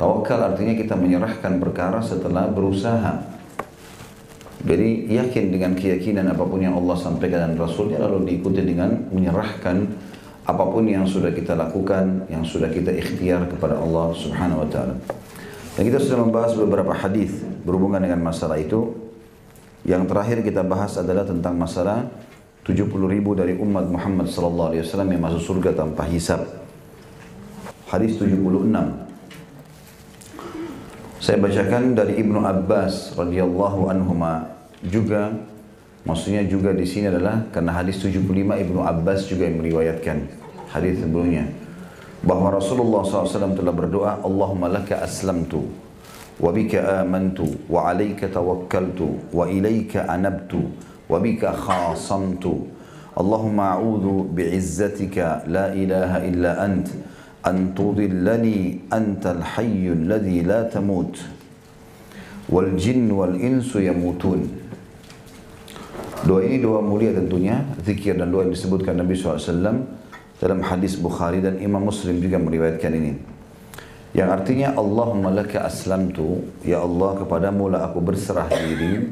Tawakal artinya kita menyerahkan perkara setelah berusaha. Jadi yakin dengan keyakinan apapun yang Allah sampaikan dan Rasulnya, lalu diikuti dengan menyerahkan apapun yang sudah kita lakukan, yang sudah kita ikhtiar kepada Allah Subhanahu wa Ta'ala. Dan kita sudah membahas beberapa hadis berhubungan dengan masalah itu. Yang terakhir kita bahas adalah tentang masalah 70.000 dari umat Muhammad sallallahu alaihi wasallam yang masuk surga tanpa hisab. Hadis 76. Saya bacakan dari Ibnu Abbas radhiyallahu anhuma juga, maksudnya juga di sini adalah karena hadis 75 Ibnu Abbas juga yang meriwayatkan hadis sebelumnya, bahwa Rasulullah SAW telah berdoa, Allahumma laka aslamtu wa bika amantu wa alayka tawakkaltu wa ilayka anabtu wa bika khasamtu Allahumma a'udhu bi'izzatika la ilaha illa ant an tudillani antal hayyul ladzi la tamut wal jinn wal insu yamutun. Doa ini doa mulia tentunya, zikir dan doa yang disebutkan Nabi SAW dalam hadis Bukhari dan Imam Muslim juga meriwayatkan ini. Yang artinya Allahumma laka aslamtu, ya Allah kepadamu lah aku berserah diri,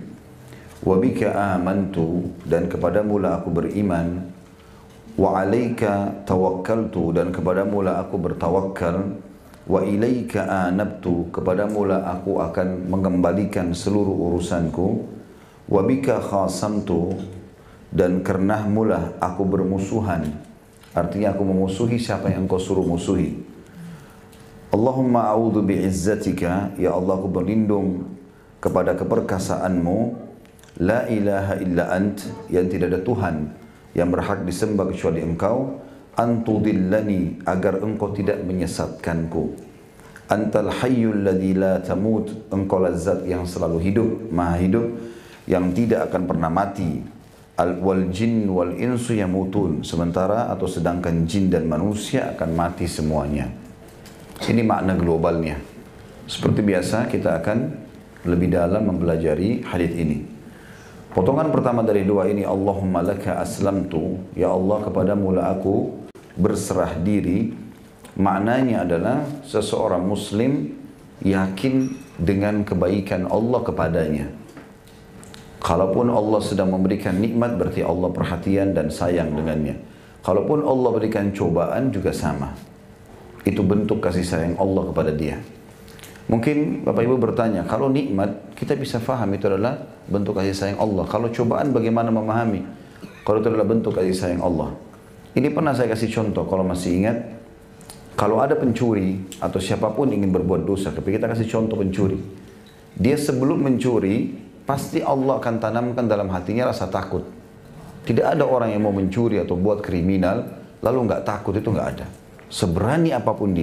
wa bika amantu, dan kepadamu lah aku beriman, wa alaika tawakkaltu, dan kepadamu lah aku bertawakal, wa ilaika anabtu, kepadamu lah aku akan mengembalikan seluruh urusanku, wa bika khasamtu, dan karenamu lah aku bermusuhan, artinya aku memusuhi siapa yang engkau suruh musuhi. Allahumma a'udhu bi'izzatika, ya Allah aku berlindung kepada keperkasaanmu, la ilaha illa ant, yang tidak ada Tuhan yang berhak disembah kecuali engkau, antudillani, agar engkau tidak menyesatkanku, antal hayyul ladzi la tamut, engkau lazat yang selalu hidup, maha hidup, yang tidak akan pernah mati, wal jin wal insu yamutun, sementara atau sedangkan jin dan manusia akan mati semuanya. Ini makna globalnya. Seperti biasa kita akan lebih dalam mempelajari hadis ini. Potongan pertama dari doa ini, Allahumma laka aslamtu, ya Allah kepadamu lah aku berserah diri. Maknanya adalah seseorang muslim yakin dengan kebaikan Allah kepadanya. Kalaupun Allah sedang memberikan nikmat, berarti Allah perhatian dan sayang dengannya. Kalaupun Allah berikan cobaan juga sama. Itu bentuk kasih sayang Allah kepada dia. Mungkin Bapak Ibu bertanya, kalau nikmat kita bisa faham itu adalah bentuk kasih sayang Allah. Kalau cobaan bagaimana memahami? Kalau itu adalah bentuk kasih sayang Allah. Ini pernah saya kasih contoh, kalau masih ingat. Kalau ada pencuri atau siapapun ingin berbuat dosa, tapi kita kasih contoh pencuri. Dia sebelum mencuri, pasti Allah akan tanamkan dalam hatinya rasa takut. Tidak ada orang yang mau mencuri atau buat kriminal lalu nggak takut, itu nggak ada. Seberani apapun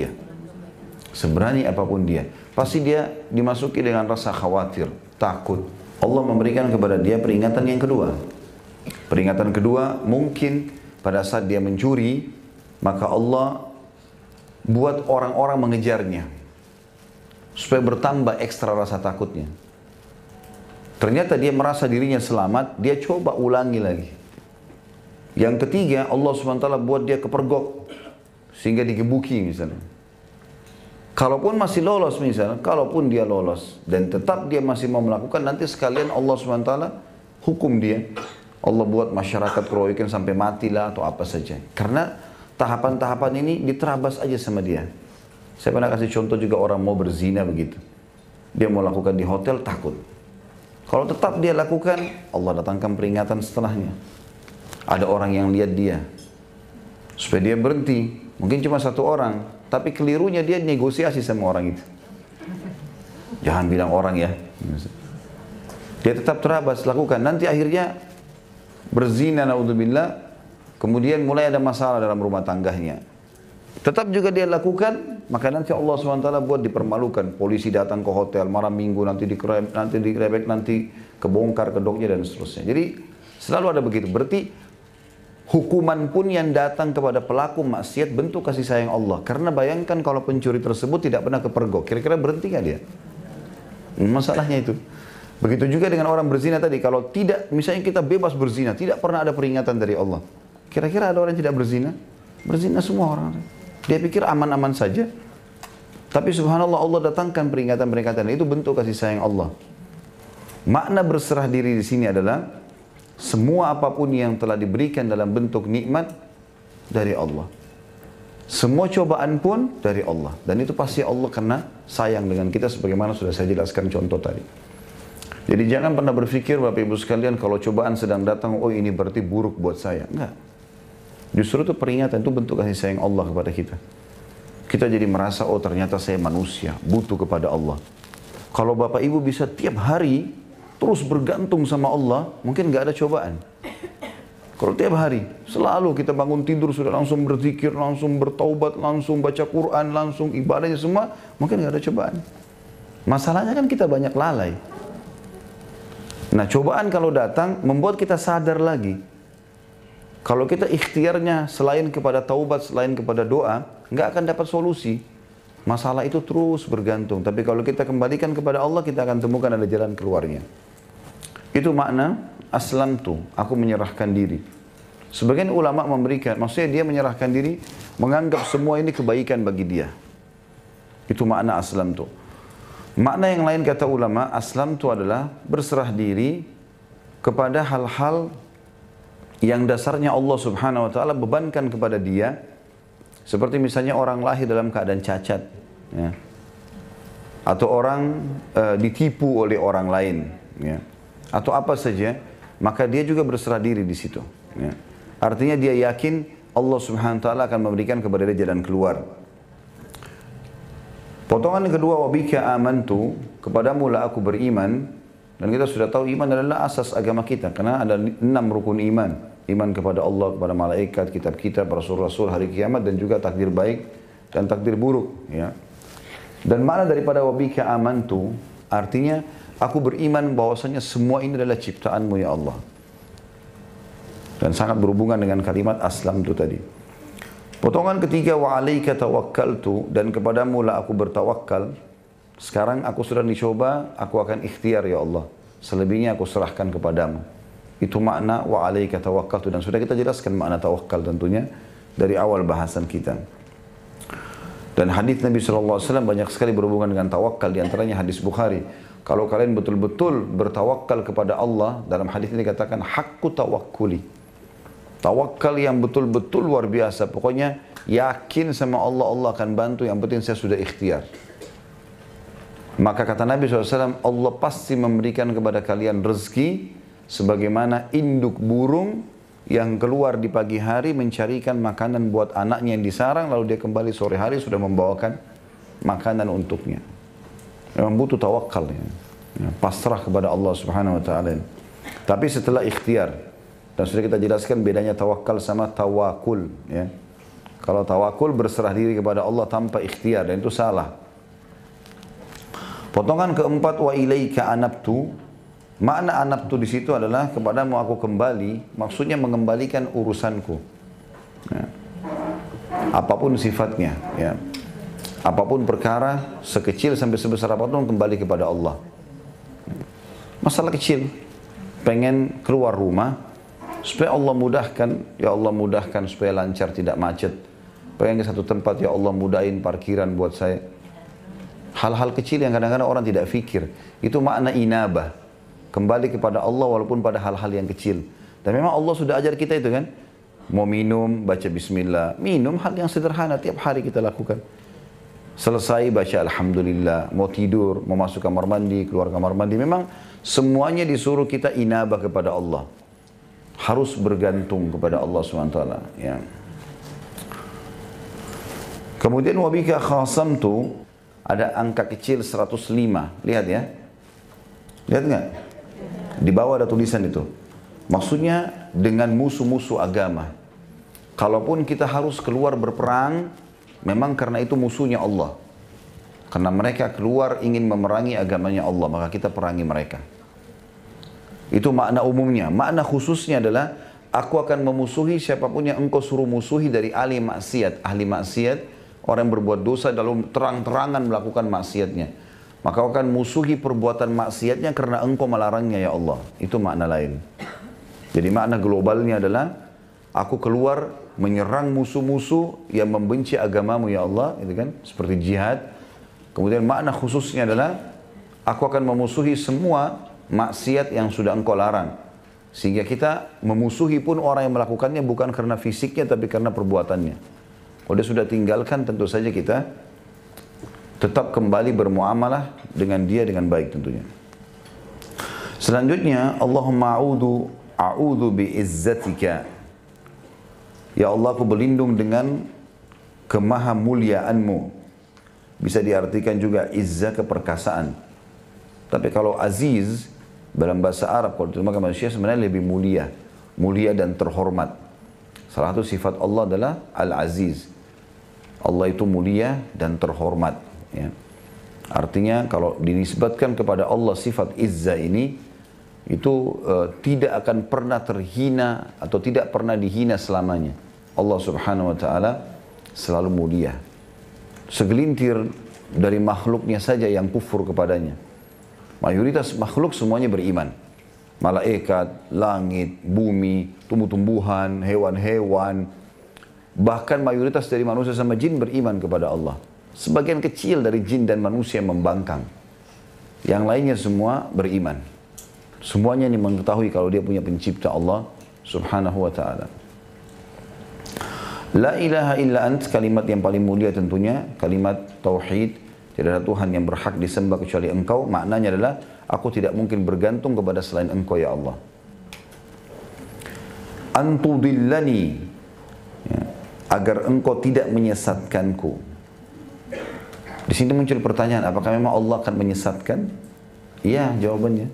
dia, pasti dia dimasuki dengan rasa khawatir, takut. Allah memberikan kepada dia peringatan yang kedua. Peringatan kedua, mungkin pada saat dia mencuri, maka Allah buat orang-orang mengejarnya supaya bertambah ekstra rasa takutnya. Ternyata dia merasa dirinya selamat, dia coba ulangi lagi. Yang ketiga, Allah SWT buat dia kepergok, sehingga digebuki misalnya. Kalaupun masih lolos misalnya, kalaupun dia lolos, dan tetap dia masih mau melakukan, nanti sekalian Allah SWT hukum dia. Allah buat masyarakat keroyokan sampai matilah atau apa saja. Karena tahapan-tahapan ini diterabas aja sama dia. Saya pernah kasih contoh juga orang mau berzina begitu. Dia mau lakukan di hotel, takut. Kalau tetap dia lakukan, Allah datangkan peringatan setelahnya. Ada orang yang lihat dia, supaya dia berhenti. Mungkin cuma satu orang, tapi kelirunya dia negosiasi sama orang itu. Jangan bilang orang ya. Dia tetap terabas, lakukan. Nanti akhirnya berzina, naudzubillah. Kemudian mulai ada masalah dalam rumah tangganya. Tetap juga dia lakukan, maka nanti Allah SWT buat dipermalukan. Polisi datang ke hotel malam minggu, nanti digerebek, nanti kebongkar kedoknya dan seterusnya. Jadi selalu ada begitu. Berarti hukuman pun yang datang kepada pelaku maksiat bentuk kasih sayang Allah. Karena bayangkan kalau pencuri tersebut tidak pernah kepergok, kira-kira berhenti nggak dia? Masalahnya itu. Begitu juga dengan orang berzina tadi. Kalau tidak, misalnya kita bebas berzina, tidak pernah ada peringatan dari Allah. Kira-kira ada orang yang tidak berzina? Berzina semua orang. Dia pikir aman-aman saja. Tapi subhanallah Allah datangkan peringatan-peringatan. Itu bentuk kasih sayang Allah. Makna berserah diri di sini adalah semua apapun yang telah diberikan dalam bentuk nikmat dari Allah. Semua cobaan pun dari Allah. Dan itu pasti Allah karena sayang dengan kita sebagaimana sudah saya jelaskan contoh tadi. Jadi jangan pernah berpikir Bapak Ibu sekalian kalau cobaan sedang datang, oh ini berarti buruk buat saya. Enggak. Justru itu peringatan, itu bentuk kasih sayang Allah kepada kita. Kita jadi merasa, oh ternyata saya manusia, butuh kepada Allah. Kalau Bapak Ibu bisa tiap hari terus bergantung sama Allah, mungkin nggak ada cobaan. Kalau tiap hari, selalu kita bangun tidur sudah langsung berzikir, langsung bertaubat, langsung baca Quran, langsung ibadahnya semua, mungkin nggak ada cobaan. Masalahnya kan kita banyak lalai. Nah cobaan kalau datang, membuat kita sadar lagi. Kalau kita ikhtiarnya selain kepada taubat, selain kepada doa, nggak akan dapat solusi. Masalah itu terus bergantung. Tapi kalau kita kembalikan kepada Allah, kita akan temukan ada jalan keluarnya. Itu makna aslamtu, aku menyerahkan diri. Sebagian ulama memberikan, maksudnya dia menyerahkan diri, menganggap semua ini kebaikan bagi dia. Itu makna aslamtu. Makna yang lain kata ulama, aslamtu adalah berserah diri kepada hal-hal yang dasarnya Allah subhanahu wa ta'ala bebankan kepada dia. Seperti misalnya orang lahir dalam keadaan cacat, ya. Atau orang ditipu oleh orang lain, ya. Atau apa saja, maka dia juga berserah diri di situ, ya. Artinya dia yakin Allah subhanahu wa ta'ala akan memberikan kepada dia jalan keluar. Potongan yang kedua, wabika amantu, kepadamu lah aku beriman. Dan kita sudah tahu iman adalah asas agama kita, karena ada 6 rukun iman. Iman kepada Allah, kepada malaikat, kitab-kitab, rasul-rasul, hari kiamat, dan juga takdir baik dan takdir buruk, ya. Dan makna daripada wabika amantu, artinya aku beriman bahwasanya semua ini adalah ciptaanmu ya Allah. Dan sangat berhubungan dengan kalimat aslam itu tadi. Potongan ketiga, wa alaika tawakkaltu, dan kepadamu lah aku bertawakal. Sekarang aku sudah dicoba, aku akan ikhtiar ya Allah. Selebihnya aku serahkan kepadamu. Itu makna wa alaika tawakkaltu, dan sudah kita jelaskan makna tawakal tentunya dari awal bahasan kita. Dan hadis Nabi SAW banyak sekali berhubungan dengan tawakal, di antaranya hadis Bukhari. Kalau kalian betul-betul bertawakal kepada Allah, dalam hadis ini dikatakan hakku tawakkuli. Tawakal yang betul-betul luar biasa. Pokoknya yakin sama Allah, Allah akan bantu, yang penting saya sudah ikhtiar. Maka kata Nabi SAW, Allah pasti memberikan kepada kalian rezeki sebagaimana induk burung yang keluar di pagi hari mencarikan makanan buat anaknya yang disarang, lalu dia kembali sore hari sudah membawakan makanan untuknya. Memang butuh tawakal, ya. Pasrah kepada Allah Subhanahu wa ta'ala. Tapi setelah ikhtiar, dan sudah kita jelaskan bedanya tawakal sama tawakul, ya. Kalau tawakul berserah diri kepada Allah tanpa ikhtiar, dan itu salah. Potongan keempat, wa ilaika anabtu. Makna anabtu di situ adalah kepadamu aku kembali, maksudnya mengembalikan urusanku, ya. Apapun sifatnya, ya. Apapun perkara, sekecil sampai sebesar apapun, kembali kepada Allah. Masalah kecil, pengen keluar rumah, supaya Allah mudahkan, ya Allah mudahkan supaya lancar, tidak macet. Pengen ke satu tempat, ya Allah mudahin parkiran buat saya. Hal-hal kecil yang kadang-kadang orang tidak fikir. Itu makna inabah. Kembali kepada Allah walaupun pada hal-hal yang kecil. Dan memang Allah sudah ajar kita itu kan. Mau minum, baca bismillah. Minum hal yang sederhana, tiap hari kita lakukan. Selesai, baca alhamdulillah. Mau tidur, mau masuk kamar mandi, keluar kamar mandi. Memang semuanya disuruh kita inabah kepada Allah. Harus bergantung kepada Allah SWT. Ya. Kemudian wabika khasamtu, ada angka kecil 105. Lihat ya. Lihat nggak? Di bawah ada tulisan itu. Maksudnya dengan musuh-musuh agama. Kalaupun kita harus keluar berperang, memang karena itu musuhnya Allah. Karena mereka keluar ingin memerangi agamanya Allah, maka kita perangi mereka. Itu makna umumnya. Makna khususnya adalah aku akan memusuhi siapapun yang engkau suruh musuhi dari ahli maksiat. Ahli maksiat, orang yang berbuat dosa dalam terang-terangan melakukan maksiatnya. Maka akan musuhi perbuatan maksiatnya karena engkau melarangnya ya Allah. Itu makna lain. Jadi makna globalnya adalah aku keluar menyerang musuh-musuh yang membenci agamamu ya Allah, gitu kan? Seperti jihad. Kemudian makna khususnya adalah aku akan memusuhi semua maksiat yang sudah engkau larang. Sehingga kita memusuhi pun orang yang melakukannya bukan karena fisiknya tapi karena perbuatannya. Kalau dia sudah tinggalkan tentu saja kita tetap kembali bermuamalah dengan dia dengan baik tentunya. Selanjutnya, Allahumma a'udhu bi'izzatika. Ya Allah, aku berlindung dengan kemahamuliaanmu. Bisa diartikan juga izzah, keperkasaan. Tapi kalau aziz, dalam bahasa Arab, kalau diterjemahkan manusia sebenarnya lebih mulia. Mulia dan terhormat. Salah satu sifat Allah adalah Al-Aziz. Allah itu mulia dan terhormat. Ya. Artinya kalau dinisbatkan kepada Allah sifat izzah ini, itu tidak akan pernah terhina atau tidak pernah dihina selamanya. Allah subhanahu wa ta'ala selalu mulia. Segelintir dari makhluknya saja yang kufur kepadanya. Mayoritas makhluk semuanya beriman. Malaikat, langit, bumi, tumbuh-tumbuhan, hewan-hewan. Bahkan mayoritas dari manusia sama jin beriman kepada Allah. Sebagian kecil dari jin dan manusia membangkang. Yang lainnya semua beriman. Semuanya ini mengetahui kalau dia punya pencipta Allah subhanahu wa ta'ala. La ilaha illa ant, kalimat yang paling mulia tentunya, kalimat tauhid. Tidak ada Tuhan yang berhak disembah kecuali engkau. Maknanya adalah, aku tidak mungkin bergantung kepada selain engkau ya Allah. Antudillani, ya, agar engkau tidak menyesatkanku. Di sini muncul pertanyaan, apakah memang Allah akan menyesatkan? Iya, jawabannya.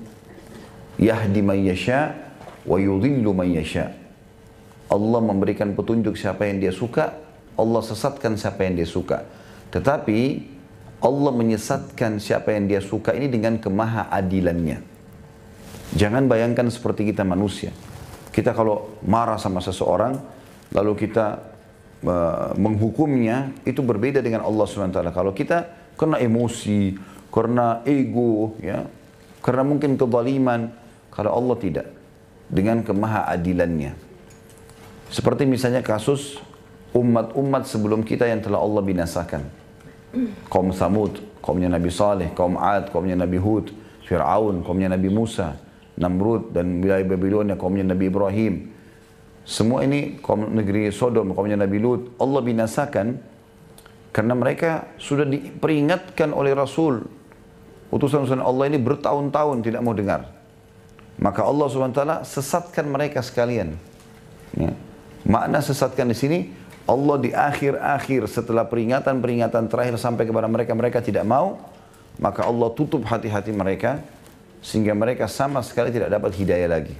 Yahdi man yasha wa yudhillu man yasha. Allah memberikan petunjuk siapa yang dia suka, Allah sesatkan siapa yang dia suka. Tetapi Allah menyesatkan siapa yang dia suka ini dengan kemahaadilannya. Jangan bayangkan seperti kita manusia. Kita kalau marah sama seseorang, lalu kita menghukumnya, itu berbeda dengan Allah SWT. Kalau kita kena emosi, karena ego, ya, karena mungkin kezaliman, kalau Allah tidak. Dengan kemahaadilannya. Seperti misalnya kasus umat-umat sebelum kita yang telah Allah binasakan. Kaum Thamud, kaumnya Nabi Saleh, kaum Ad, kaumnya Nabi Hud, Fir'aun, kaumnya Nabi Musa, Namrud dan wilayah Babilonia, kaumnya Nabi Ibrahim. Semua ini kaum negeri Sodom, kaumnya Nabi Lut, Allah binasakan karena mereka sudah diperingatkan oleh Rasul. Utusan-utusan Allah ini bertahun-tahun tidak mau dengar. Maka Allah SWT sesatkan mereka sekalian. Ya. Makna sesatkan di sini, Allah di akhir-akhir setelah peringatan-peringatan terakhir sampai kepada mereka, mereka tidak mau, maka Allah tutup hati-hati mereka, sehingga mereka sama sekali tidak dapat hidayah lagi.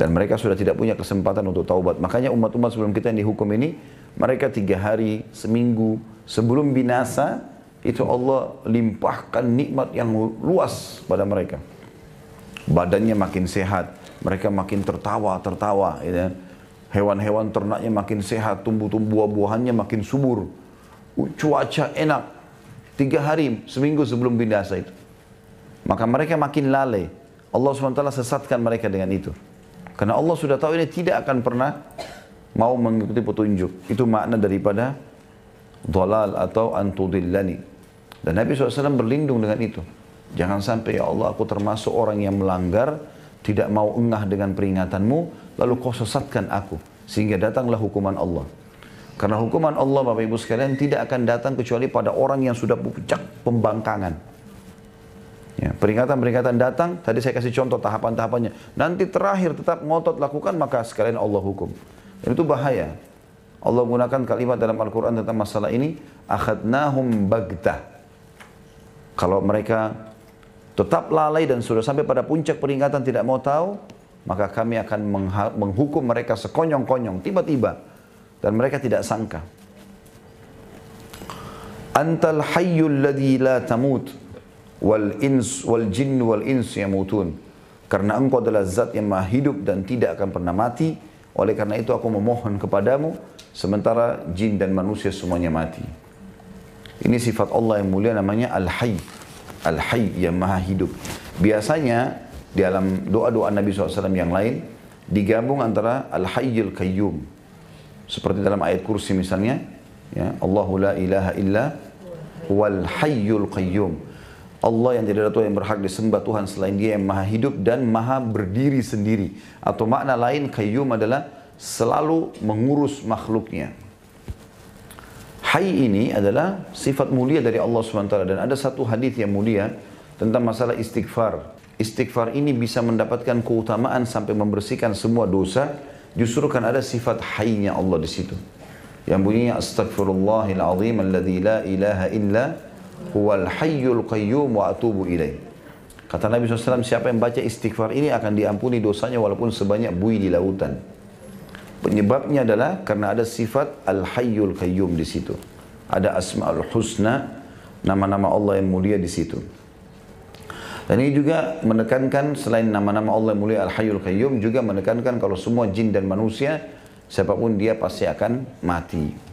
Dan mereka sudah tidak punya kesempatan untuk taubat. Makanya umat-umat sebelum kita yang dihukum ini, mereka 3 hari, seminggu, sebelum binasa, itu Allah limpahkan nikmat yang luas pada mereka. Badannya makin sehat, mereka makin tertawa, ya. Hewan-hewan ternaknya makin sehat, buah-buahannya makin subur. Cuaca enak. 3 hari, seminggu sebelum binasa itu. Maka mereka makin lalai. Allah SWT sesatkan mereka dengan itu. Karena Allah sudah tahu ini tidak akan pernah mau mengikuti petunjuk. Itu makna daripada dhalal atau antudillani. Dan Nabi SAW berlindung dengan itu. Jangan sampai ya Allah aku termasuk orang yang melanggar, tidak mau engah dengan peringatanmu, lalu kau sesatkan aku. Sehingga datanglah hukuman Allah. Karena hukuman Allah Bapak Ibu sekalian tidak akan datang kecuali pada orang yang sudah puncak pembangkangan. Ya, peringatan-peringatan datang, tadi saya kasih contoh tahapan-tahapannya. Nanti terakhir tetap ngotot lakukan, maka sekalian Allah hukum. Dan itu bahaya. Allah gunakan kalimat dalam Al-Quran tentang masalah ini, akhadnahum bagtah. Kalau mereka tetap lalai dan sudah sampai pada puncak peringatan tidak mau tahu, maka kami akan menghukum mereka sekonyong-konyong, tiba-tiba. Dan mereka tidak sangka. Antal hayyul ladzi la tamut, wal ins wal jinn wal ins yamutun. Karena engkau adalah zat yang maha hidup dan tidak akan pernah mati. Oleh karena itu aku memohon kepadamu, sementara jin dan manusia semuanya mati. Ini sifat Allah yang mulia namanya Al-Hayy. Al-Hayy yang maha hidup. Biasanya di dalam doa-doa Nabi SAW yang lain digabung antara Al-Hayyul Qayyum. Seperti dalam ayat kursi misalnya, ya, Allahu la ilaha illa huwal hayyul qayyum. Allah yang tidak ada Tuhan yang berhak disembah Tuhan selain Dia yang maha hidup dan maha berdiri sendiri. Atau makna lain qayyum adalah selalu mengurus makhluknya. Hayy ini adalah sifat mulia dari Allah SWT. Dan ada satu hadis yang mulia tentang masalah istighfar. Istighfar ini bisa mendapatkan keutamaan sampai membersihkan semua dosa. Justru kan ada sifat hayy-nya Allah di situ. Yang bunyinya astaghfirullahil azim alladzi la ilaha illa huwal hayyul qayyum wa atubu ilaih. Kata Nabi SAW, siapa yang baca istighfar ini akan diampuni dosanya walaupun sebanyak buih di lautan. Penyebabnya adalah karena ada sifat al-hayyul qayyum di situ. Ada asma'ul husna, nama-nama Allah yang mulia di situ. Dan ini juga menekankan selain nama-nama Allah yang mulia al-hayyul qayyum juga menekankan kalau semua jin dan manusia siapapun dia pasti akan mati.